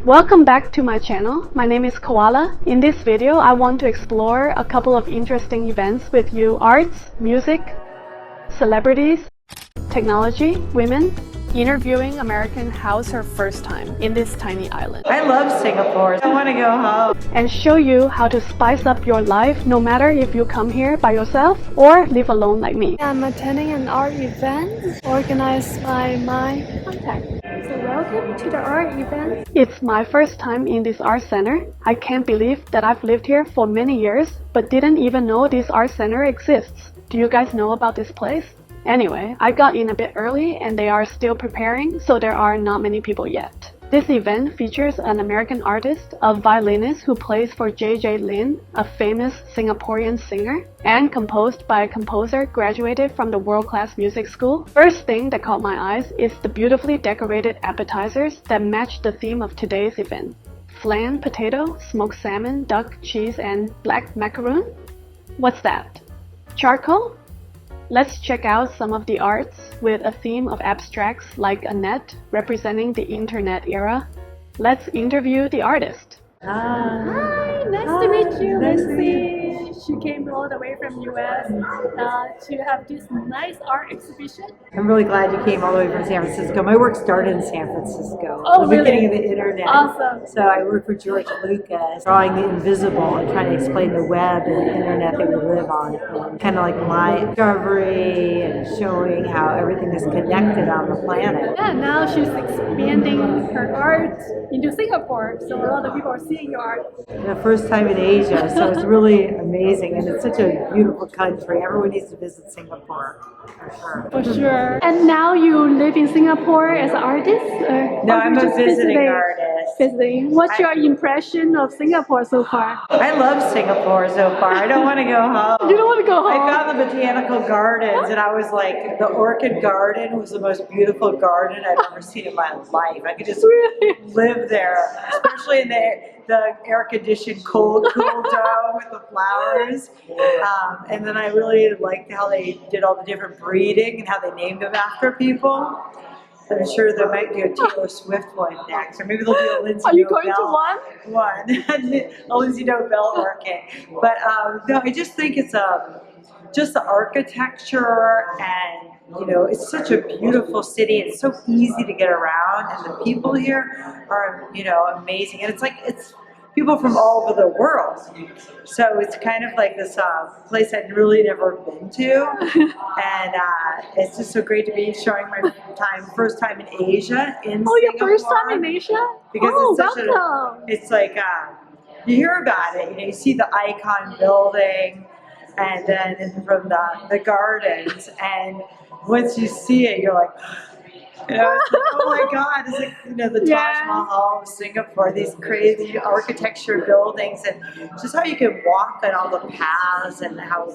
Welcome back to my channel. My name is Koala. In this video, I want to explore a couple of interesting events with you: arts, music, celebrities, technology, women, interviewing American how's her first time in this tiny island. I love Singapore. I want to go home. And show you how to spice up your life no matter if you come here by yourself or live alone like me. I'm attending an art event organized by my contact. So welcome to the art event. It's my first time in this art center. I can't believe that I've lived here for many years but didn't even know this art center exists. Do you guys know about this place? Anyway, I got in a bit early and they are still preparing, so there are not many people yet. This event features an American artist, a violinist who plays for J.J. Lin, a famous Singaporean singer, and composed by a composer graduated from the world-class music school. First thing that caught my eyes is the beautifully decorated appetizers that match the theme of today's event. Flan potato, smoked salmon, duck, cheese, and black macaroon? What's that? Charcoal? Let's check out some of the arts with a theme of abstracts like a net representing the internet era. Let's interview the artist. Hi, nice to meet you, Lucy. She came all the way from US to have this nice art exhibition. I'm really glad you came all the way from San Francisco. My work started in San Francisco. Oh, the really? beginning of the internet. Awesome. So I work for George Lucas, drawing the invisible and trying to explain the web and the internet that we live on. And kind of like my discovery and showing how everything is connected on the planet. Yeah, now she's expanding her art into Singapore, so a lot of people are seeing your art. The first time in Asia, so it's really amazing, and it's such a beautiful country. Everyone needs to visit Singapore, for sure. For sure. And now you live in Singapore as an artist? No, or I'm you're a just visiting artist. Visiting. What's your impression of Singapore so far? I love Singapore so far. I don't want to go home. You don't want to go home? I found the botanical gardens, and I was like, the orchid garden was the most beautiful garden I've ever seen in my life. I could just live there, especially in the air-conditioned cool dome with the flowers. And then I really liked how they did all the different breeding and how they named them after people. I'm sure they might do a Taylor Swift one next, or maybe they'll do a Lindsay Are you Nobel going to one? a Lindsay Nobel orchid. But no, I just think it's just the architecture, and it's such a beautiful city. It's so easy to get around, and the people here are amazing. And it's people from all over the world. So it's kind of like this place I'd really never been to, and it's just so great to be showing my first time in Asia in Singapore. Your first time in Asia? Because it's like you hear about it, you see the icon building, and then from the gardens, and once you see it, you're like, it's like, oh my God, it's like, the Taj Mahal of Singapore, these crazy architecture buildings, and just how you can walk on all the paths and how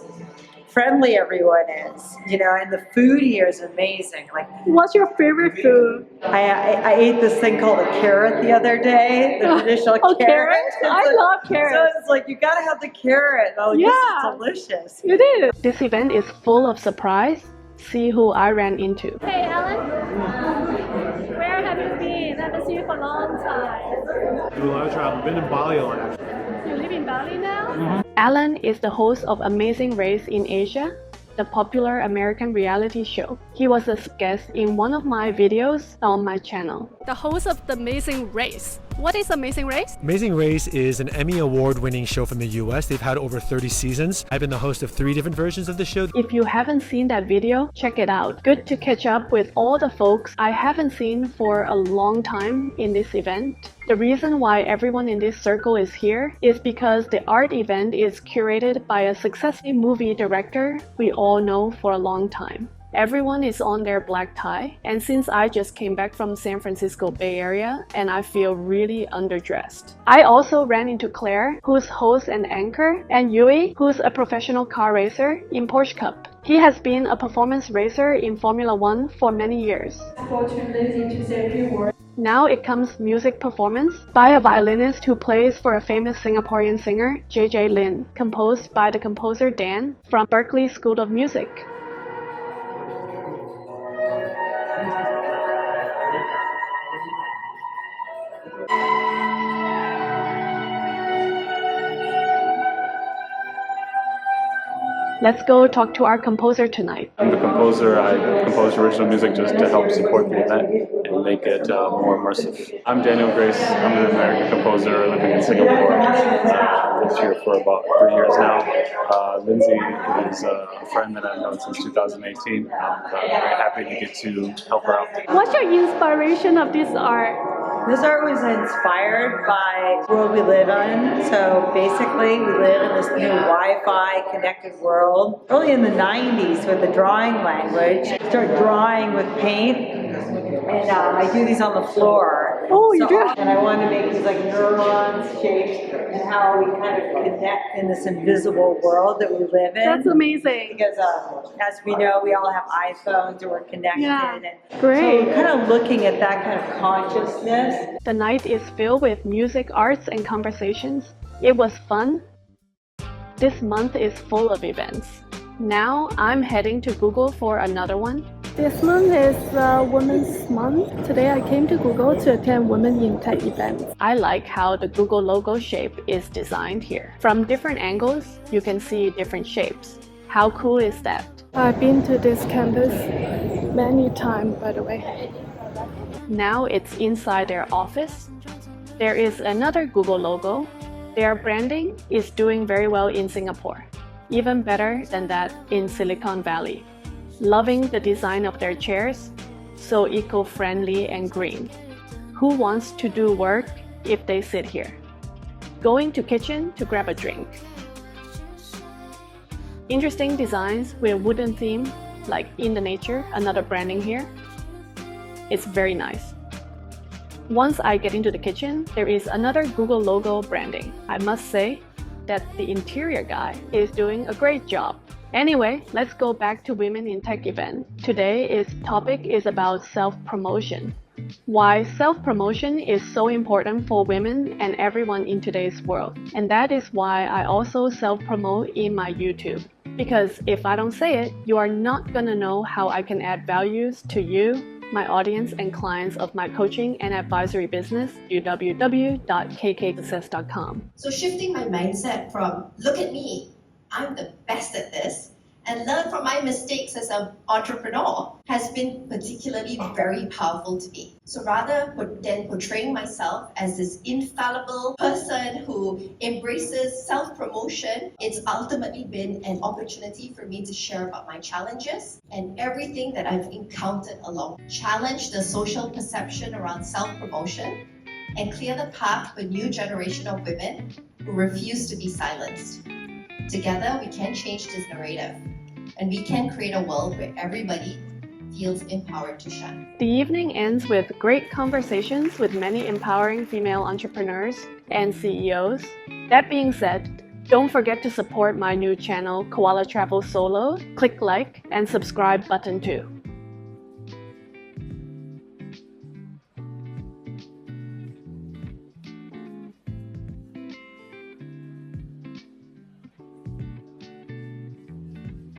friendly everyone is, and the food here is amazing. Like, what's your favorite food? I ate this thing called a carrot the other day, the traditional carrot. I love carrots. So it's like, you gotta have the carrot. Oh, this is delicious. It is. This event is full of surprise. See who I ran into. Hey, Allan. Where have you been? I haven't seen you for a long time. Do a lot of travel. I've been in Bali a lot, actually. You live in Bali now? Mm-hmm. Allan is the host of Amazing Race in Asia, the popular American reality show. He was a guest in one of my videos on my channel. The host of The Amazing Race. What is Amazing Race? Amazing Race is an Emmy Award-winning show from the US. They've had over 30 seasons. I've been the host of 3 different versions of the show. If you haven't seen that video, check it out. Good to catch up with all the folks I haven't seen for a long time in this event. The reason why everyone in this circle is here is because the art event is curated by a successful movie director we all know for a long time. Everyone is on their black tie, and since I just came back from San Francisco Bay Area and I feel really underdressed. I also ran into Claire, who's host and anchor, and Yui, who's a professional car racer in Porsche Cup. He has been a performance racer in Formula 1 for many years. Now it comes music performance by a violinist who plays for a famous Singaporean singer, J.J. Lin, composed by the composer Dan from Berklee School of Music. Let's go talk to our composer tonight. I'm the composer. I compose original music just to help support the event and make it more immersive. I'm Daniel Grace. I'm an American composer living in Singapore. Lived here for about 3 years now. Lindsay is a friend that I've known since 2018. I'm very happy to get to help her out. What's your inspiration of this art? This art was inspired by the world we live in. So basically, we live in this new Wi-Fi connected world. Early in the 90s with the drawing language, I started drawing with paint, and I do these on the floor. Oh, you do? And I wanted to make these like neurons, shapes, and how we kind of connect in this invisible world that we live in. That's amazing. Because as we know, we all have iPhones and we're connected. Yeah, And great. So we're kind of looking at that kind of consciousness. The night is filled with music, arts, and conversations. It was fun. This month is full of events. Now I'm heading to Google for another one. This month is Women's Month. Today I came to Google to attend Women in Tech events. I like how the Google logo shape is designed here. From different angles, you can see different shapes. How cool is that? I've been to this campus many times, by the way. Now it's inside their office. There is another Google logo. Their branding is doing very well in Singapore. Even better than that in Silicon Valley. Loving the design of their chairs, so eco-friendly and green. Who wants to do work if they sit here? Going to kitchen to grab a drink. Interesting designs with wooden theme, like in the nature, another branding here. It's very nice. Once I get into the kitchen, there is another Google logo branding. I must say that the interior guy is doing a great job. Anyway, let's go back to Women in Tech event. Today's topic is about self-promotion. Why self-promotion is so important for women and everyone in today's world. And that is why I also self-promote in my YouTube. Because if I don't say it, you are not gonna know how I can add values to you, my audience and clients of my coaching and advisory business, www.kksuccess.com. So shifting my mindset from, look at me, I'm the best at this, and learn from my mistakes as an entrepreneur has been particularly very powerful to me. So rather than portraying myself as this infallible person who embraces self-promotion, it's ultimately been an opportunity for me to share about my challenges and everything that I've encountered along. Challenge the social perception around self-promotion and clear the path for a new generation of women who refuse to be silenced. Together, we can change this narrative, and we can create a world where everybody feels empowered to shine. The evening ends with great conversations with many empowering female entrepreneurs and CEOs. That being said, don't forget to support my new channel, Koala Travel Solo. Click like and subscribe button too.